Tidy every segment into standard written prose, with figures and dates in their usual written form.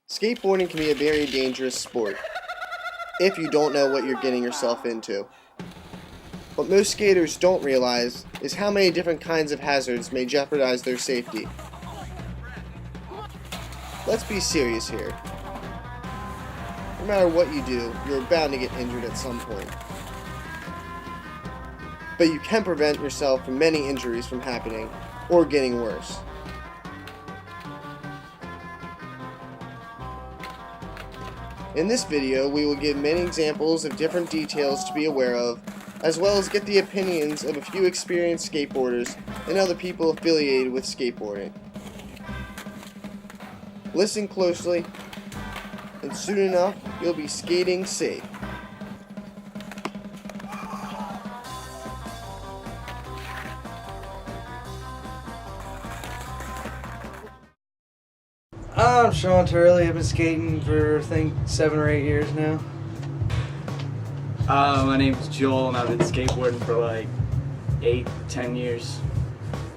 Skateboarding can be a very dangerous sport if you don't know what you're getting yourself into. What most skaters don't realize is how many different kinds of hazards may jeopardize their safety. Let's be serious here. No matter what you do, you're bound to get injured at some point. But you can prevent yourself from many injuries from happening or getting worse. In this video, we will give many examples of different details to be aware of, as well as get the opinions of a few experienced skateboarders and other people affiliated with skateboarding. Listen closely, and soon enough, you'll be skating safe. I'm Sean Turley. I've been skating for I think 7 or 8 years now. My name's Joel and I've been skateboarding for like 8-10 years.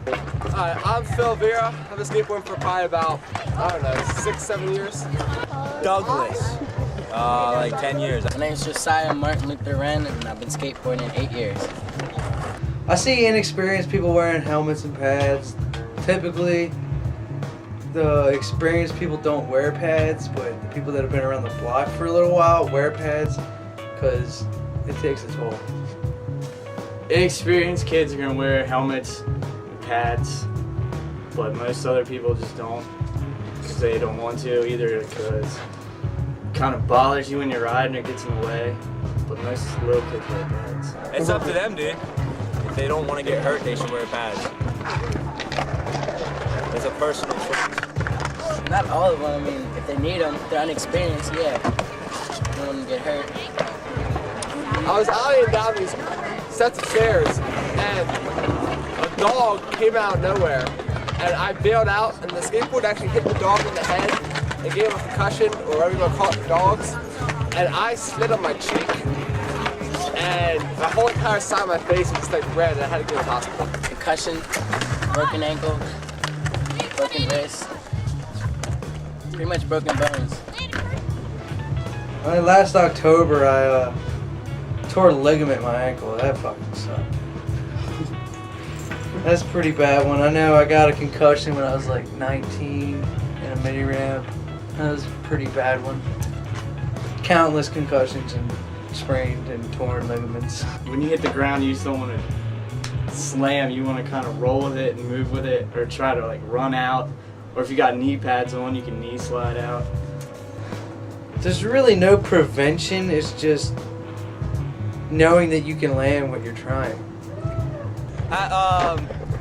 Hi, I'm Phil Vera. I've been skateboarding for probably about, 6-7 years. Douglas, like 10 years. My name's Josiah Martin Luther Wren, and I've been skateboarding 8 years. I see inexperienced people wearing helmets and pads. Typically, the experienced people don't wear pads, but the people that have been around the block for a little while wear pads because it takes a toll. Inexperienced kids are gonna wear helmets and pads, but most other people just don't because they don't want to, either because it kind of bothers you when you're riding or gets in the way, but most little kids wear pads. It's up to them, dude. If they don't want to get hurt, they should wear pads. It's a personal choice. Not all of them. I mean, if they need them, they're unexperienced, yeah. They don't want to get hurt. I was alleying down these sets of stairs, and a dog came out of nowhere, and I bailed out, and the skateboard actually hit the dog in the head and gave him a concussion, or whatever you want to call it for dogs, and I slid on my cheek, and my whole entire side of my face was just like red, and I had to go to the hospital. Concussion, broken ankle, broken wrist, pretty much broken bones. Last October, I tore a ligament in my ankle. That fucking sucked. That's a pretty bad one. I know I got a concussion when I was like 19 in a mini ramp. That was a pretty bad one. Countless concussions and sprained and torn ligaments. When you hit the ground, you just don't want to slam. You want to kind of roll with it and move with it, or try to like run out. Or if you got knee pads on, you can knee slide out. There's really no prevention. It's just knowing that you can land what you're trying.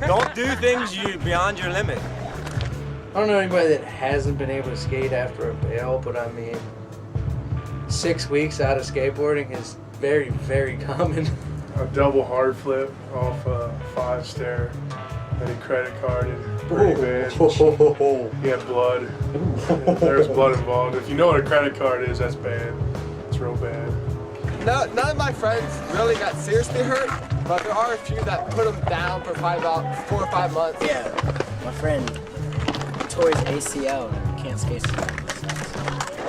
Don't do things beyond your limit. I don't know anybody that hasn't been able to skate after a bail, but I mean, 6 weeks out of skateboarding is very, very common. A double hard flip off a 5-stair, and he credit carded pretty bad. He had blood. There's blood involved. If you know what a credit card is, that's bad. It's real bad. No, none of my friends really got seriously hurt, but there are a few that put them down for probably about 4 or 5 months. Yeah, my friend tore his ACL and can't skate.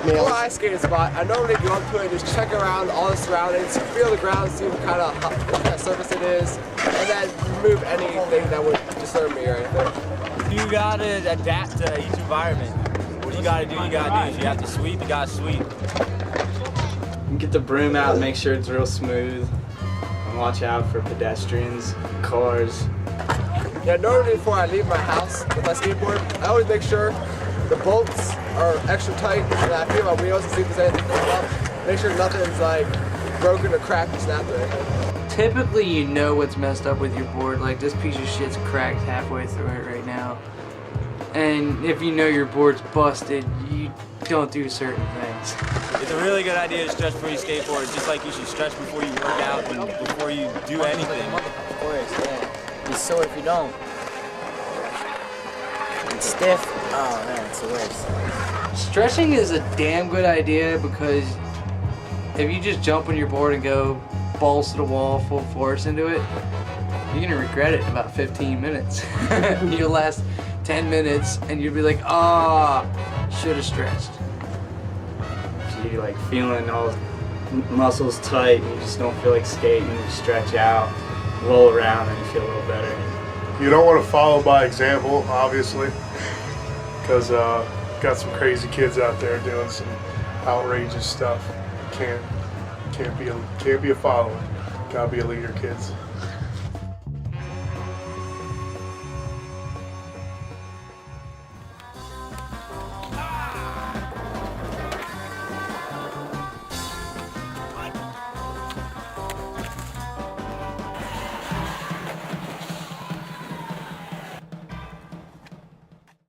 Before I skate a spot, I normally go up to it and just check around all the surroundings, feel the ground, see what kind of surface it is, and then remove anything that would disturb me or anything. You gotta adapt to each environment. What you gotta do, you gotta do. If you have to sweep, you gotta sweep. You can get the broom out and make sure it's real smooth. And watch out for pedestrians, cars. Yeah, normally before I leave my house with my skateboard, I always make sure the bolts are extra tight, and I feel my wheels and see if there's anything going up. Make sure nothing's like broken or cracked or snapped or anything. Typically, you know what's messed up with your board. Like, this piece of shit's cracked halfway through it right now. And if you know your board's busted, you don't do certain things. It's a really good idea to stretch before you skateboard, just like you should stretch before you work out and before you do anything. Of course, yeah. Be sore if you don't. It's stiff. Oh man, it's the worst. Stretching is a damn good idea because if you just jump on your board and go balls to the wall, full force into it, you're gonna regret it in about 15 minutes. You'll last 10 minutes and you'll be like, ah, should have stretched. you like feeling all muscles tight and you just don't feel like skating. You stretch out, roll around, and you feel a little better. You don't want to follow by example, obviously, because got some crazy kids out there doing some outrageous stuff. Can't be a follower. Gotta be a leader, kids.